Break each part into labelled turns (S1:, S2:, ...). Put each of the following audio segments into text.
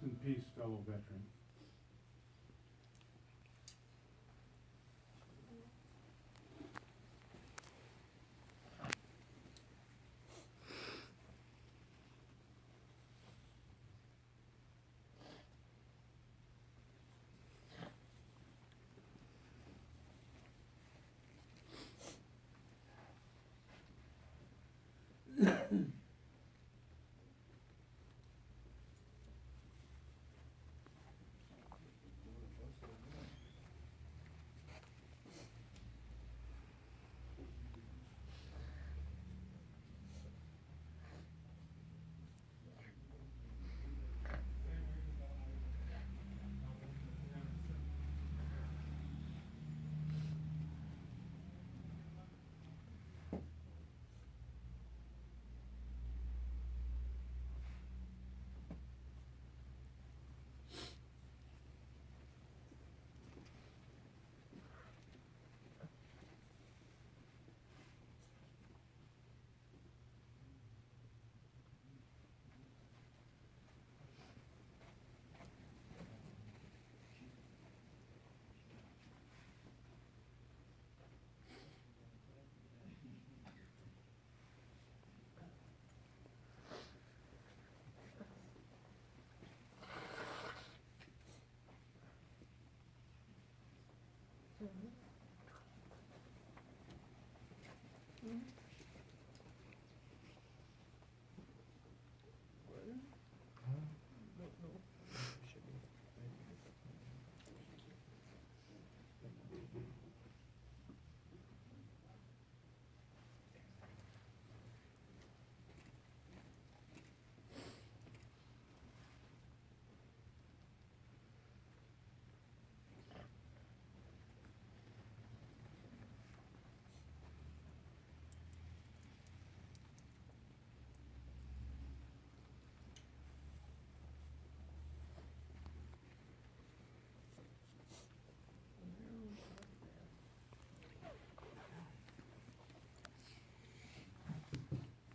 S1: in peace, fellow veteran.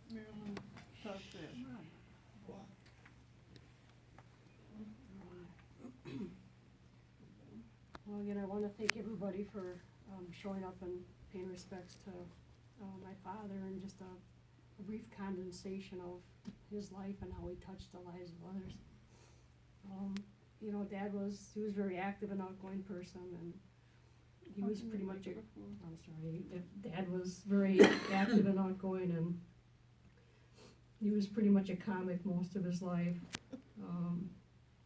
S2: Marilyn, talk to him.
S3: Well, again, I want to thank everybody for showing up and paying respects to my father, and just a brief condensation of his life and how he touched the lives of others. You know, he was a very active and outgoing person, and he was pretty much Dad was very active and outgoing, and he was pretty much a comic most of his life.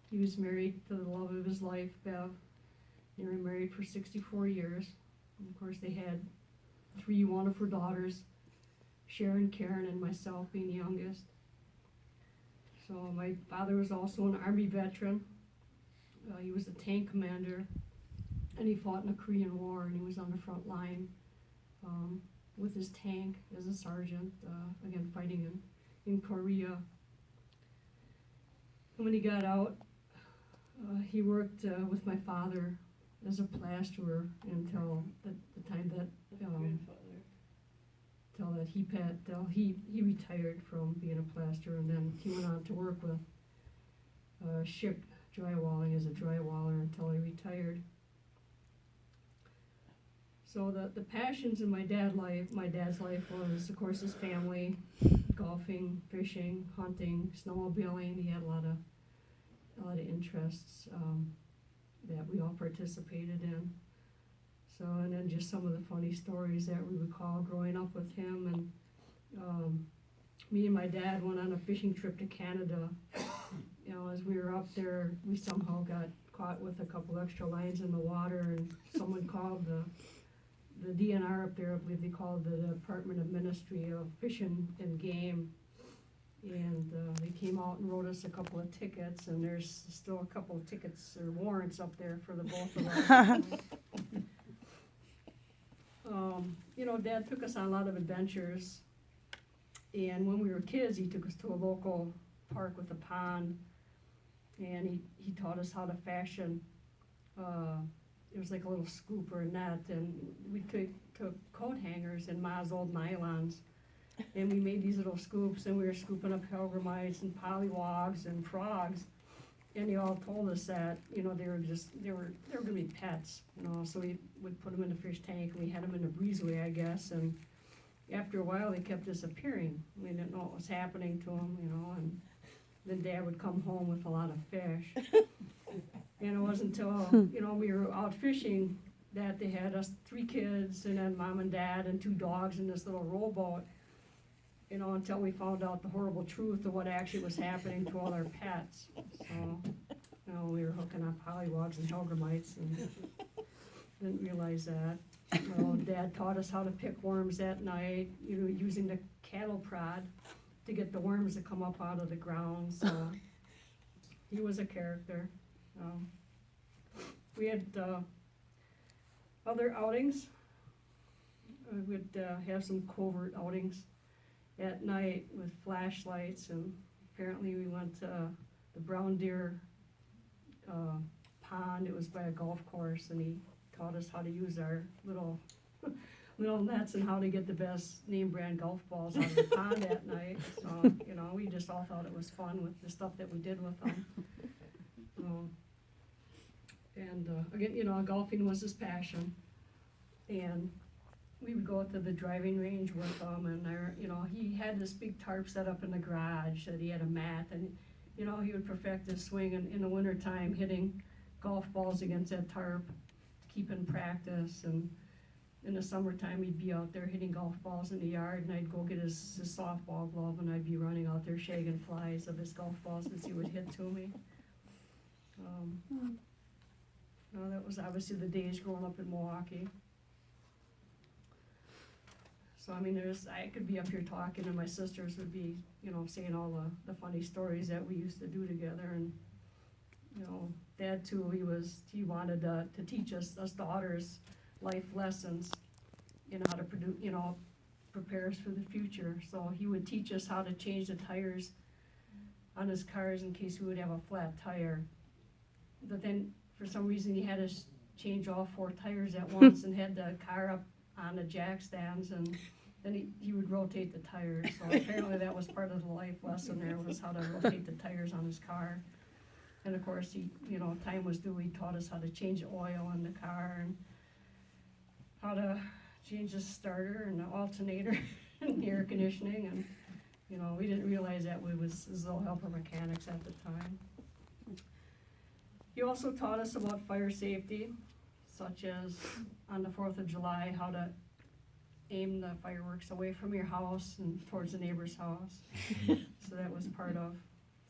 S3: He was married to the love of his life, Bev. They were married for 64 years. And of course, they had 3 wonderful daughters, Sharon, Karen, and myself being the youngest. So my father was also an Army veteran. He was a tank commander, and he fought in the Korean War, and he was on the front line with his tank as a sergeant, again, fighting in Korea. And when he got out, he worked with my father as a plasterer until the time that he retired from being a plasterer, and then he went on to work with ship drywalling as a drywaller until he retired. So the passions in my dad's life was, of course, his family, golfing, fishing, hunting, snowmobiling. He had a lot of interests that we all participated in. So, and then just some of the funny stories that we recall growing up with him. And me and my dad went on a fishing trip to Canada. You know, as we were up there, we somehow got caught with a couple extra lines in the water, and someone called the DNR up there, I believe they called the Department of Ministry of Fish and Game. And they came out and wrote us a couple of tickets, and there's still a couple of tickets or warrants up there for the both of us. You know, Dad took us on a lot of adventures, and when we were kids, he took us to a local park with a pond, and he taught us how to fashion. It was like a little scoop or a net, and we took coat hangers and Ma's old nylons, and we made these little scoops, and we were scooping up hellgrammites and pollywogs and frogs. And they all told us that, you know, they were gonna be pets, you know, so we would put them in the fish tank, and we had them in the breezeway, I guess, and after a while, they kept disappearing. We didn't know what was happening to them, you know, and then Dad would come home with a lot of fish. And it wasn't until, you know, we were out fishing that they had us 3 kids, and then Mom and Dad and 2 dogs in this little rowboat, you know, until we found out the horrible truth of what actually was happening to all our pets. So, you know, we were hooking up pollywogs and hellgrammites and didn't realize that. Well, Dad taught us how to pick worms that night, you know, using the cattle prod to get the worms to come up out of the ground, so he was a character. We had other outings. We'd have some covert outings at night with flashlights, and apparently we went to the Brown Deer pond. It was by a golf course, and he taught us how to use our little nets and how to get the best name brand golf balls out of the pond at night. So, you know, we just all thought it was fun with the stuff that we did with them. Again, you know, golfing was his passion, and we would go to the driving range with him, and you know, he had this big tarp set up in the garage that he had a mat, and you know, he would perfect his swing in the wintertime, hitting golf balls against that tarp to keep in practice. And in the summertime, he'd be out there hitting golf balls in the yard, and I'd go get his softball glove, and I'd be running out there shagging flies of his golf balls as he would hit to me. No, that was obviously the days growing up in Milwaukee. So, I mean, I could be up here talking, and my sisters would be, you know, saying all the funny stories that we used to do together. And, you know, Dad too, he wanted to teach us daughters life lessons, you know, how to prepare us for the future. So he would teach us how to change the tires on his cars in case we would have a flat tire. But then, for some reason, he had us change all 4 tires at once and had the car up on the jack stands, and then he would rotate the tires. So apparently that was part of the life lesson there, was how to rotate the tires on his car. And of course, you know, time was due, he taught us how to change the oil in the car, and how to change the starter and the alternator and the air conditioning. And, you know, we didn't realize that we was his little helper mechanics at the time. He also taught us about fire safety, such as on the 4th of July, how to aim the fireworks away from your house and towards the neighbor's house. So that was part of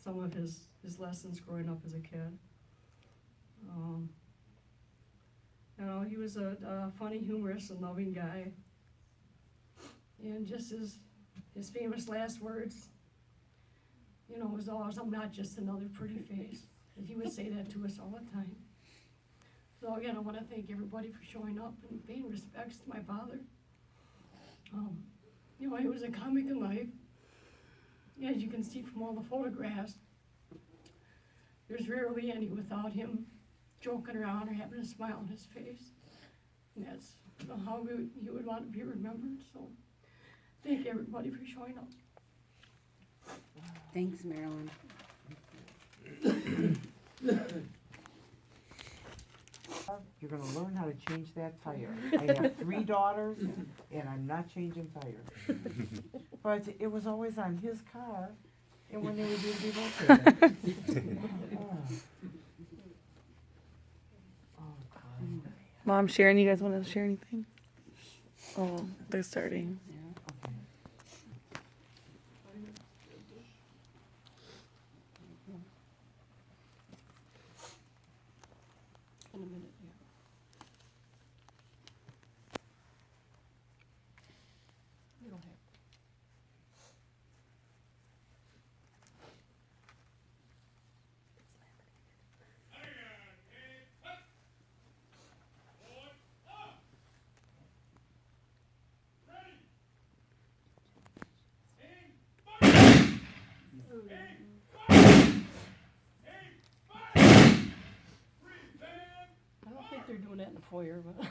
S3: some of his lessons growing up as a kid. You know, he was a funny, humorous, and loving guy. And just his famous last words, you know, was always, "I'm not just another pretty face." And he would say that to us all the time. So again, I want to thank everybody for showing up and paying respects to my father. You know, he was a comic in life. As you can see from all the photographs, there's rarely any without him joking around or having a smile on his face. And that's how he would want to be remembered. So thank everybody for showing up.
S1: Thanks, Marilyn.
S2: You're gonna learn how to change that tire. I have 3 daughters, and I'm not changing tires. But it was always on his car, and when they were due to be rotated. Oh, God.
S4: Mom, Sharon, you guys want to share anything? Oh, they're starting.
S2: Okay.
S3: In a minute, yeah. You don't have to. I don't think they're doing that in the foyer, but.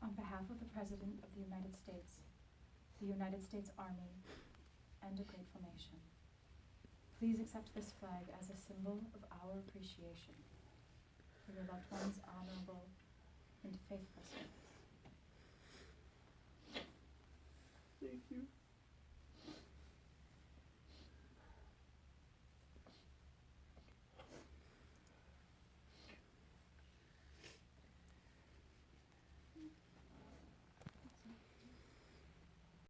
S1: On behalf of the President of the United States, the United States Army, and a grateful nation, please accept this flag as a symbol of our appreciation for your loved one's honorable and faithful service.